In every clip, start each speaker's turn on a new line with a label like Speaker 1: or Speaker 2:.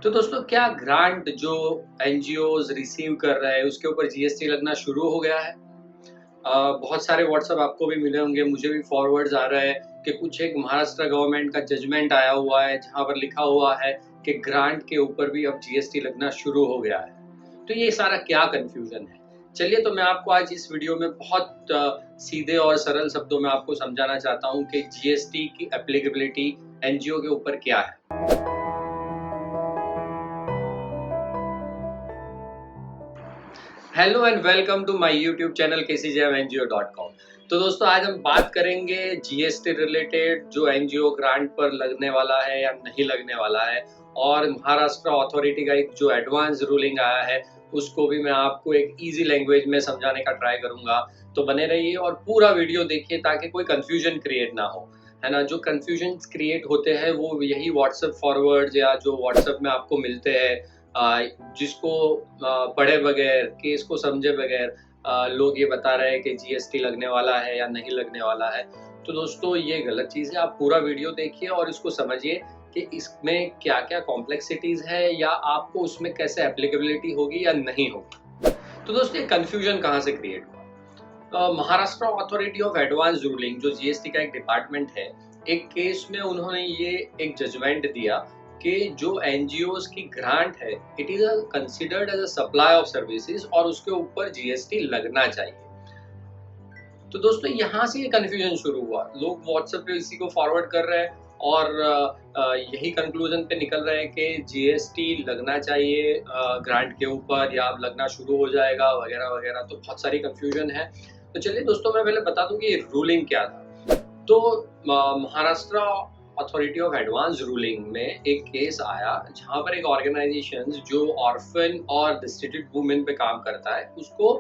Speaker 1: तो दोस्तों क्या ग्रांट जो एनजीओज़ रिसीव कर रहे हैं उसके ऊपर जीएसटी लगना शुरू हो गया है? बहुत सारे व्हाट्सएप आपको भी मिले होंगे, मुझे भी फॉरवर्ड्स आ रहे हैं कि कुछ एक महाराष्ट्र गवर्नमेंट का जजमेंट आया हुआ है जहाँ पर लिखा हुआ है कि ग्रांट के ऊपर भी अब जीएसटी लगना शुरू हो गया है। तो ये सारा क्या कन्फ्यूज़न है? चलिए तो मैं आपको आज इस वीडियो में बहुत सीधे और सरल शब्दों में आपको समझाना चाहता हूँ कि जीएसटी की एप्लीकेबिलिटी एनजीओ के ऊपर क्या है। Hello and welcome to my YouTube channel kcjmNGO.com। तो दोस्तों आज हम बात करेंगे जीएसटी रिलेटेड जो एनजीओ ग्रांट पर लगने वाला है या नहीं लगने वाला है, और महाराष्ट्र अथॉरिटी का एक जो एडवांस रूलिंग आया है उसको भी मैं आपको एक इजी लैंग्वेज में समझाने का ट्राई करूंगा। तो बने रहिए और पूरा वीडियो देखिए ताकि कोई कंफ्यूजन क्रिएट ना हो, है ना। जो कंफ्यूजन क्रिएट होते हैं वो यही व्हाट्सएप फॉरवर्ड या जो व्हाट्सएप में आपको मिलते हैं, जिसको पढ़े बगैर, केस को समझे बगैर लोग ये बता रहे हैं कि जीएसटी लगने वाला है या नहीं लगने वाला है। तो दोस्तों ये गलत चीज़ है। आप पूरा वीडियो देखिए और इसको समझिए कि इसमें क्या-क्या कॉम्प्लेक्सिटीज़ है या आपको उसमें कैसे एप्लीकेबिलिटी होगी या नहीं होगी। तो दोस्तों ये कन्फ्यूजन कहाँ से क्रिएट हुआ? Maharashtra authority of advance ruling जो जीएसटी का एक डिपार्टमेंट है, एक केस में उन्होंने ये एक जजमेंट दिया कि जो एनजीओज की ग्रांट है it is considered as a supply of services और उसके ऊपर जीएसटी लगना चाहिए। तो दोस्तों यहाँ से ये कन्फ्यूजन शुरू हुआ। लोग व्हाट्सएप पे इसी को फॉरवर्ड कर रहे हैं और यही कंक्लूजन पे निकल रहे हैं कि जीएसटी लगना चाहिए ग्रांट के ऊपर या अब लगना शुरू हो जाएगा वगैरह वगैरह। तो बहुत सारी कंफ्यूजन है। तो चलिए दोस्तों मैं पहले बता दूं कि रूलिंग क्या था। तो Maharashtra authority of advance ruling में एक केस आया जहां पर एक ऑर्गेनाइजेशन जो ऑर्फन और डिस्ट्रिक्टेड वुमेन पे काम करता है उसको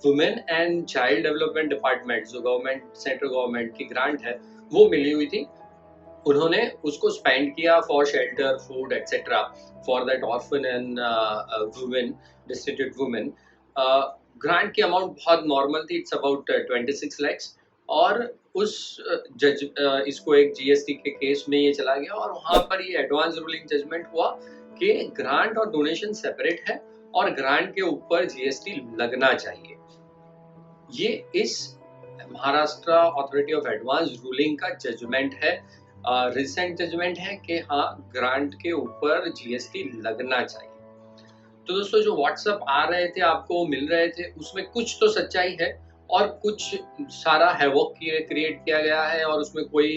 Speaker 1: women and child development department जो गवर्नमेंट सेंट्रल गवर्नमेंट की ग्रांट है वो मिली हुई थी। उन्होंने उसको स्पेंड किया for shelter food etcetera for that orphan and women distracted women. Grant की अमाउंट बहुत नॉर्मल थी, इट्स अबाउट 26 लैक्स। और उस जज इसको एक जीएसटी के केस में ये चला गया और वहां पर ये एडवांस रूलिंग जजमेंट हुआ कि ग्रांट और डोनेशन सेपरेट है और ग्रांट के ऊपर जीएसटी लगना चाहिए। ये इस Maharashtra authority of advance ruling का जजमेंट है, रिसेंट जजमेंट है कि हाँ ग्रांट के ऊपर जीएसटी लगना चाहिए। तो दोस्तों जो व्हाट्सएप आ रहे थे आपको मिल रहे थे उसमें कुछ तो सच्चाई है और कुछ सारा हैवॉक क्रिएट किया गया है और उसमें कोई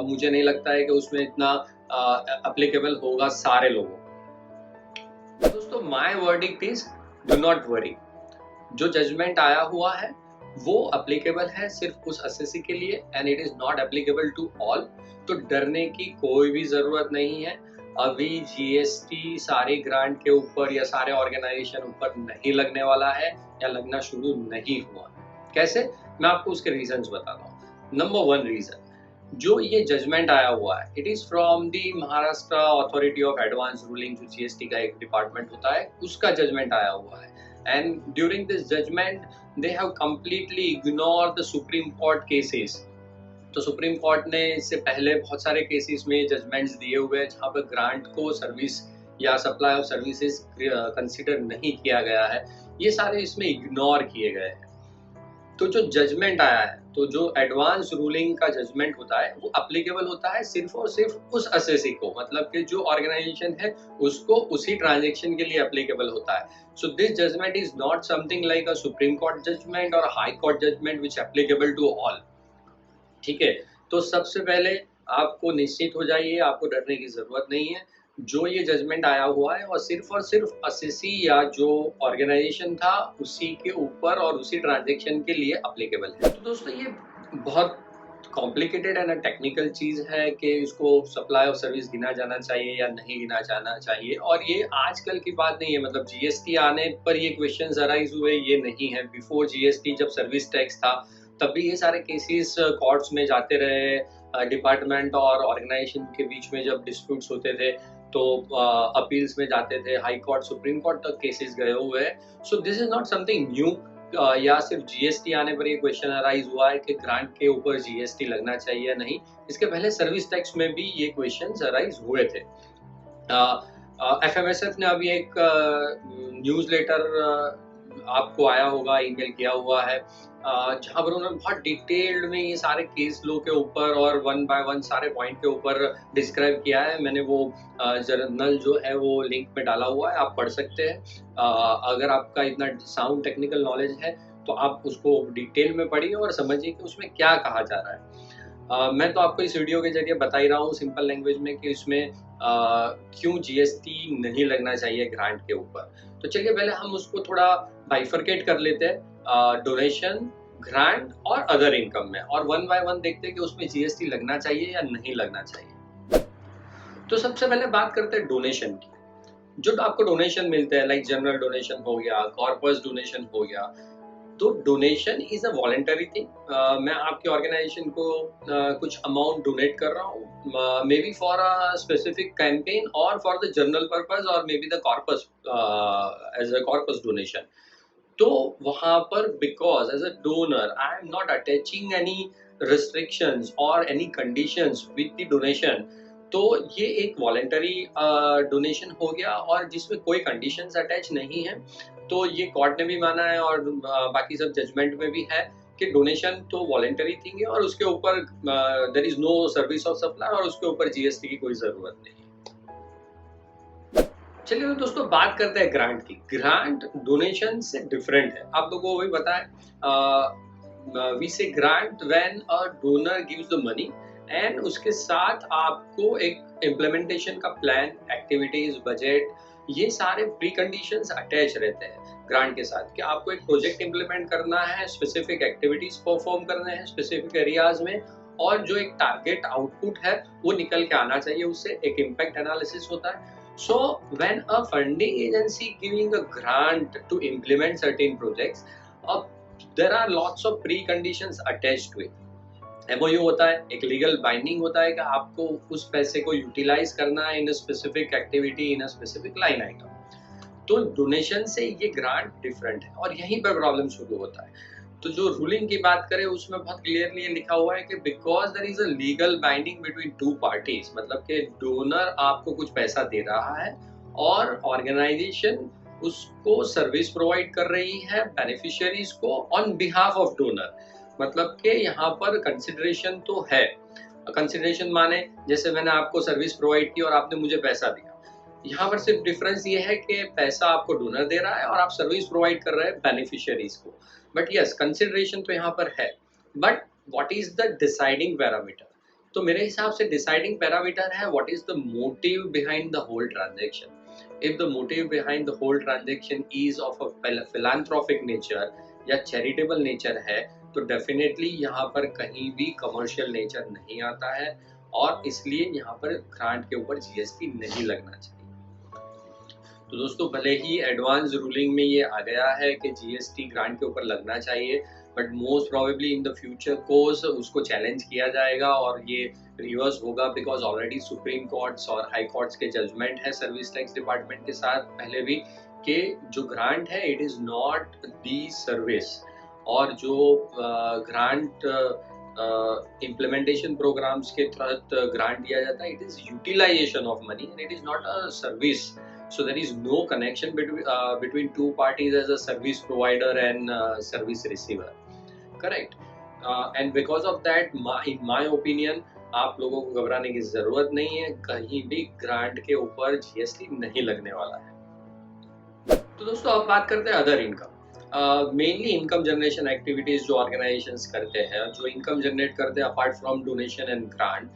Speaker 1: मुझे नहीं लगता है कि उसमें इतना एप्लीकेबल होगा सारे लोगों को। दोस्तों my verdict is do not worry. जो जजमेंट आया हुआ है वो एप्लीकेबल है सिर्फ उस एसएससी के लिए and it is not applicable to all. तो डरने की कोई भी जरूरत नहीं है। अभी जीएसटी सारे ग्रांट के ऊपर या सारे ऑर्गेनाइजेशन ऊपर नहीं लगने वाला है या लगना शुरू नहीं हुआ। कैसे? मैं आपको उसके रीजंस बताता हूँ। नंबर वन रीजन, जो ये जजमेंट आया हुआ है it is from the Maharashtra authority of advance ruling जो जीएसटी का एक डिपार्टमेंट होता है उसका जजमेंट आया हुआ है। And during this judgement they have completely ignore the Supreme Court cases. तो सुप्रीम कोर्ट ने इससे पहले बहुत सारे केसेस में जजमेंट्स दिए हुए हैं जहाँ पर ग्रांट को सर्विस या सप्लाई ऑफ सर्विसेज कंसिडर नहीं किया गया है, ये सारे इसमें इग्नोर किए गए हैं। तो जो जजमेंट आया है, तो जो एडवांस रूलिंग का जजमेंट होता है वो अप्लीकेबल होता है सिर्फ और सिर्फ उस एसएससी को, मतलब कि जो ऑर्गेनाइजेशन है उसको उसी ट्रांजैक्शन के लिए अप्लीकेबल होता है। So this judgment is not something like a supreme court judgment और high court judgment which applicable to all. ठीक है, तो सबसे पहले आपको निश्चित हो जाइए, आपको डरने की जरूरत नहीं है। जो ये जजमेंट आया हुआ है और सिर्फ एसएससी या जो ऑर्गेनाइजेशन था उसी के ऊपर और उसी ट्रांजैक्शन के लिए अप्लीकेबल है। तो दोस्तों ये बहुत कॉम्प्लिकेटेड एंड टेक्निकल चीज है कि इसको सप्लाई ऑफ सर्विस गिना जाना चाहिए या नहीं गिना जाना चाहिए, और ये आजकल की बात नहीं है। मतलब जीएसटी आने पर ये क्वेश्चंस अराइज हुए, ये नहीं है। बिफोर जीएसटी जब सर्विस टैक्स था तब भी ये सारे केसेस कोर्ट्स में जाते रहे। डिपार्टमेंट और ऑर्गेनाइजेशन के बीच में जब डिस्प्यूट्स होते थे तो अपील्स में जाते थे, हाई कोर्ट सुप्रीम कोर्ट तक केसेस गए हुए हैं। So this is not something new. या सिर्फ जीएसटी आने पर ये क्वेश्चन अराइज हुआ है कि ग्रांट के ऊपर जीएसटी लगना चाहिए या नहीं। इसके पहले सर्विस टैक्स में भी ये क्वेश्चन अराइज हुए थे। एफएमएसएफ ने अभी एक न्यूज़लेटर आपको आया होगा, ईमेल किया हुआ है, जहाँ पर उन्होंने बहुत डिटेल्ड में ये सारे केस लो के ऊपर और वन बाय वन सारे पॉइंट के ऊपर डिस्क्राइब किया है। मैंने वो जर्नल जो है वो लिंक में डाला हुआ है, आप पढ़ सकते हैं। अगर आपका इतना साउंड टेक्निकल नॉलेज है तो आप उसको डिटेल में पढ़िए और समझिए कि उसमें क्या कहा जा रहा है। मैं तो आपको इस वीडियो के जरिए बता ही रहा हूँ सिंपल लैंग्वेज में कि इसमें क्यों जीएसटी नहीं लगना चाहिए ग्रांट के ऊपर। तो चलिए पहले हम उसको थोड़ा बाइफरकेट कर लेते हैं, डोनेशन, ग्रांट और अदर इनकम में, और वन बाय वन देखते हैं कि उसमें जीएसटी लगना चाहिए या नहीं लगना चाहिए। तो सबसे पहले बात करते हैं डोनेशन की। जो आपको डोनेशन मिलते हैं, लाइक जनरल डोनेशन हो गया, कॉर्पस डोनेशन हो गया, तो donation is a voluntary thing. मैं आपके ऑर्गेनाइजेशन को कुछ अमाउंट डोनेट कर रहा हूँ, maybe for a specific campaign और फॉर द जनरल पर्पस और maybe the corpus, as a corpus donation. तो वहां पर because as a donor I am not attaching any restrictions और any conditions with the donation, तो ये एक voluntary donation हो गया और जिसमें कोई कंडीशंस अटैच नहीं है। तो ये कोर्ट ने भी माना है और बाकी सब जजमेंट में भी है कि डोनेशन तो वॉलेंटरी थिंग है और उसके ऊपर there is no service of supply और उसके ऊपर जीएसटी की कोई जरूरत नहीं। चलिए तो दोस्तों बात करते हैं ग्रांट की। ग्रांट डोनेशन से डिफरेंट है, आप लोगों को भी पता है। वी से grant when a donor gives the money and उसके साथ आपको एक इम्प्लीमेंटेशन का प्लान, एक्टिविटीज, बजट, ये सारे प्री कंडीशंस अटैच रहते हैं ग्रांट के साथ कि आपको एक प्रोजेक्ट इम्प्लीमेंट करना है, स्पेसिफिक एक्टिविटीज परफॉर्म करने हैं स्पेसिफिक एरियाज में, और जो एक टारगेट आउटपुट है वो निकल के आना चाहिए, उससे एक इम्पैक्ट एनालिसिस होता है। So when a funding agency giving a grant to implement certain projects, uh, there are lots of preconditions attached to it. MOU होता है, एक लीगल बाइंडिंग होता है कि आपको उस पैसे को यूटिलाइज करना है in a specific activity, in a specific line item. तो डोनेशन से ये ग्रांट डिफरेंट है और यहीं पर प्रॉब्लम शुरू होता है। तो जो रूलिंग की बात करें उसमें बहुत क्लियरली लिखा हुआ है कि because there is a legal binding between two parties, मतलब कि डोनर आपको कुछ पैसा दे रहा है और ऑर्गेनाइजेशन उसको सर्विस प्रोवाइड कर रही है बेनिफिशियरीज को ऑन बिहाफ ऑफ डोनर। मतलब कि यहाँ पर कंसिडरेशन तो है। कंसिडरेशन माने जैसे मैंने आपको सर्विस प्रोवाइड की और आपने मुझे पैसा दिया, यहाँ पर सिर्फ डिफरेंस ये है कि पैसा आपको डोनर दे रहा है और आप सर्विस प्रोवाइड कर रहे हैं बेनिफिशियरीज को। बट यस, कंसिडरेशन तो यहाँ पर है। But what is the deciding parameter? तो मेरे हिसाब से डिसाइडिंग पैरामीटर है what is the motive behind the whole transaction. If the motive behind the whole transaction is of a philanthropic nature या चैरिटेबल नेचर है, तो डेफिनेटली यहाँ पर कहीं भी कमर्शियल नेचर नहीं आता है और इसलिए यहाँ पर ग्रांट के ऊपर जीएसटी नहीं लगना चाहिए। तो दोस्तों भले ही एडवांस रूलिंग में ये आ गया है कि जीएसटी ग्रांट के ऊपर लगना चाहिए, but most probably in the future course उसको चैलेंज किया जाएगा और ये रिवर्स होगा, बिकॉज ऑलरेडी सुप्रीम कोर्ट्स और हाई कोर्ट्स के जजमेंट है सर्विस टैक्स डिपार्टमेंट के साथ पहले भी कि जो ग्रांट है it is not the service, और जो ग्रांट इम्प्लीमेंटेशन प्रोग्राम्स के तहत ग्रांट दिया जाता है it is utilisation of money and it is not a service. So there is no connection between two parties as a service provider and service receiver, correct? And because of that, in my opinion, आप लोगों को घबराने की जरूरत नहीं है, कहीं भी ग्रांट के ऊपर जीएसटी नहीं लगने वाला है। तो दोस्तों अब बात करते हैं other income. Mainly income generation activities जो ऑर्गेनाइजेशंस करते हैं, जो इनकम जनरेट करते हैं apart from donation and grant,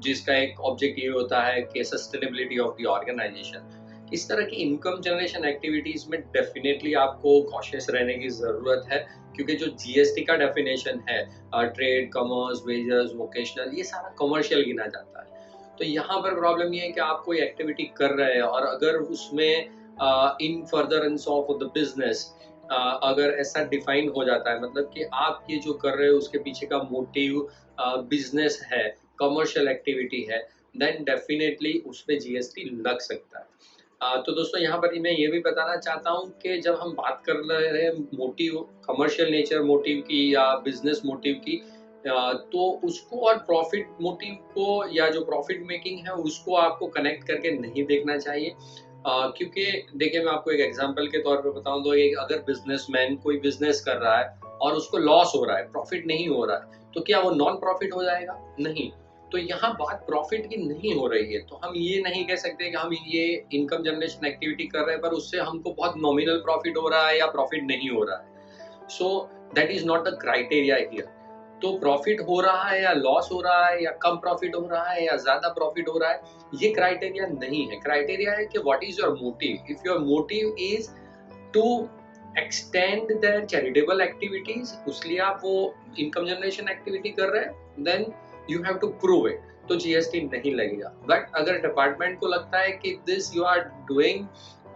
Speaker 1: जिसका एक ऑब्जेक्ट ये होता है कि सस्टेनेबिलिटी ऑफ द ऑर्गेनाइजेशन। इस तरह की इनकम जनरेशन एक्टिविटीज में डेफिनेटली आपको कॉशियस रहने की ज़रूरत है, क्योंकि जो जीएसटी का डेफिनेशन है ट्रेड, कॉमर्स, वेजर्स, वोकेशनल, ये सारा कमर्शियल गिना जाता है। तो यहाँ पर प्रॉब्लम ये है कि आप कोई एक्टिविटी कर रहे हैं और अगर उसमें इन फर्दरेंस ऑफ द बिजनेस अगर ऐसा डिफाइन हो जाता है, मतलब कि आप ये जो कर रहे हो उसके पीछे का मोटिव बिजनेस है, कमर्शियल एक्टिविटी है, देन डेफिनेटली उस पर जीएसटी लग सकता है। तो दोस्तों यहाँ पर मैं ये भी बताना चाहता हूँ कि जब हम बात कर रहे हैं मोटिव, कमर्शियल नेचर मोटिव की या बिजनेस मोटिव की, तो उसको और प्रॉफिट मोटिव को या जो प्रॉफिट मेकिंग है उसको आपको कनेक्ट करके नहीं देखना चाहिए। क्योंकि देखिए मैं आपको एक एग्जांपल के तौर पे बताऊं तो एक अगर बिजनेसमैन कोई बिजनेस कर रहा है और उसको लॉस हो रहा है, प्रॉफिट नहीं हो रहा है, तो क्या वो नॉन प्रॉफिट हो जाएगा? नहीं। तो यहाँ बात प्रॉफिट की नहीं हो रही है, तो हम ये नहीं कह सकते कि हम ये इनकम जनरेशन एक्टिविटी कर रहे हैं पर उससे हमको बहुत नॉमिनल प्रॉफिट हो रहा है या प्रॉफिट नहीं हो रहा है। So that is not the criteria here. तो प्रॉफिट हो रहा है या लॉस हो रहा है या कम प्रॉफिट हो रहा है या ज्यादा प्रॉफिट हो रहा है, ये क्राइटेरिया नहीं है। क्राइटेरिया है कि what is your motive. If your motive is to extend their charitable activities, उसलिए आप वो इनकम जनरेशन एक्टिविटी कर रहे हैं, then you have to prove it, तो जीएसटी नहीं लगेगा। बट अगर डिपार्टमेंट को लगता है कि this you are doing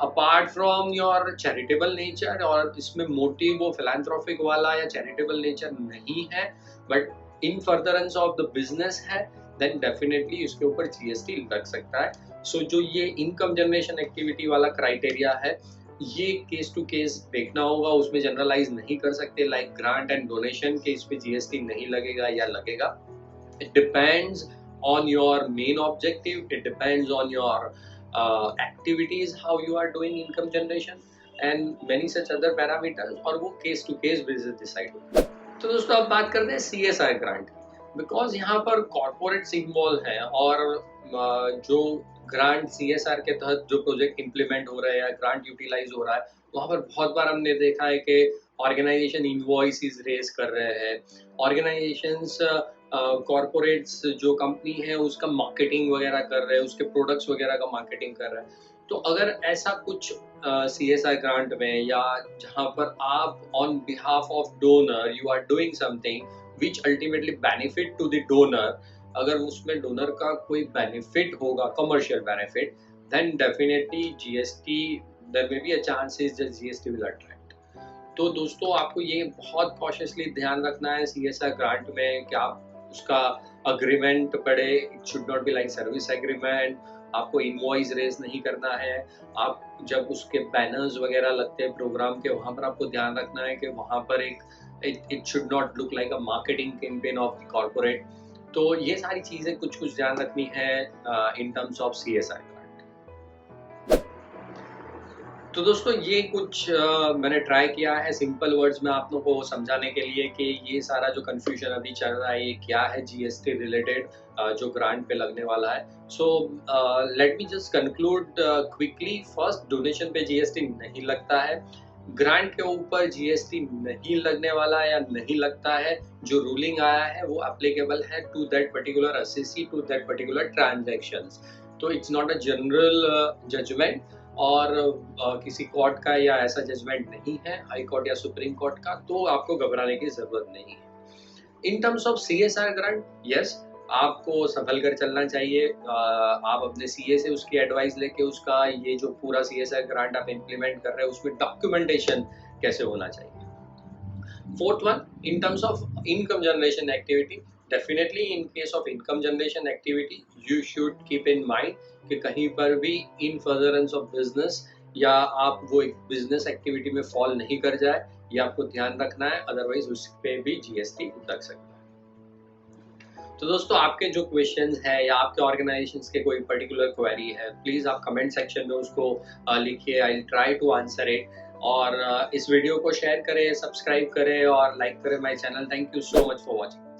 Speaker 1: apart from your charitable nature और इसमें मोटिव वो फिलैंथ्रोपिक वाला या चैरिटेबल नेचर नहीं है but in furtherance of the business है, देन डेफिनेटली इसके ऊपर जीएसटी लग सकता है। सो जो ये इनकम जनरेशन एक्टिविटी वाला क्राइटेरिया है, ये केस टू केस देखना होगा, उसमें जनरलाइज नहीं कर सकते। लाइक ग्रांट एंड डोनेशन के इस पे जीएसटी नहीं लगेगा या लगेगा, it depends on your main objective, it depends on your activities, how you are doing income generation and many such other parameters, और वो case to case basis decide होगा। तो दोस्तों अब बात करते हैं CSR ग्रांट, बिकॉज यहाँ पर कॉर्पोरेट इन्वॉल्व है और जो ग्रांट CSR के तहत जो प्रोजेक्ट इम्प्लीमेंट हो रहे हैं, ग्रांट यूटिलाइज हो रहा है, वहाँ पर बहुत बार हमने देखा है कि ऑर्गेनाइजेशन इनवॉइसेस रेज कर रहे हैं, ऑर्गेनाइजेशंस कॉर्पोरेट्स जो कंपनी है उसका मार्केटिंग वगैरह कर रहे हैं, उसके प्रोडक्ट्स वगैरह का मार्केटिंग कर रहे हैं। तो अगर ऐसा कुछ CSR ग्रांट में या जहाँ पर आप on behalf of donor you are doing something which ultimately benefit to the donor, अगर उसमें डोनर का कोई बेनिफिट होगा, commercial benefit, then definitely GST, there may be a chances that GST will attract. तो दोस्तों आपको ये बहुत कॉशियसली ध्यान रखना है CSR ग्रांट में कि आप उसका अग्रीमेंट पढ़े, it should not be like service agreement, आपको इनवॉइस रेज नहीं करना है। आप जब उसके बैनर्स वगैरह लगते हैं प्रोग्राम के, वहाँ पर आपको ध्यान रखना है कि वहाँ पर एक it should not look like a marketing campaign of the corporate. तो ये सारी चीज़ें कुछ ध्यान रखनी है इन टर्म्स ऑफ CSR। तो दोस्तों ये कुछ मैंने ट्राई किया है सिंपल वर्ड्स में आप लोगों को समझाने के लिए कि ये सारा जो कंफ्यूजन अभी चल रहा है ये क्या है जीएसटी रिलेटेड जो ग्रांट पे लगने वाला है। So let me just conclude quickly. First, donation पे जीएसटी नहीं लगता है, ग्रांट के ऊपर जीएसटी नहीं लगने वाला या नहीं लगता है। जो रूलिंग आया है वो एप्लीकेबल है to that particular SSC, to that particular transactions. तो it's not a general judgment और किसी कोर्ट का या ऐसा जजमेंट नहीं है, हाई कोर्ट या सुप्रीम कोर्ट का, तो आपको घबराने की जरूरत नहीं है। In terms of CSR grant, yes, आपको संभल कर चलना चाहिए। आप अपने सीए से उसकी एडवाइस लेके उसका ये जो पूरा CSR ग्रांट आप इम्प्लीमेंट कर रहे हैं उसमें डॉक्यूमेंटेशन कैसे होना चाहिए। Fourth one, in terms of income generation activity, definitely in case of income generation activity you should keep in mind कि कहीं पर भी in furtherance of business या आप वो एक बिजनेस एक्टिविटी में फॉल नहीं कर जाए, ये आपको ध्यान रखना है, अदरवाइज उस पे भी जीएसटी लग सकता है। तो दोस्तों आपके जो क्वेश्चंस है या आपके ऑर्गेनाइजेशंस के कोई पर्टिकुलर क्वेरी है, प्लीज आप कमेंट सेक्शन में उसको लिखिए, I will try to answer it. और इस वीडियो को शेयर करें, सब्सक्राइब करें और लाइक करें my channel. Thank you so much for watching.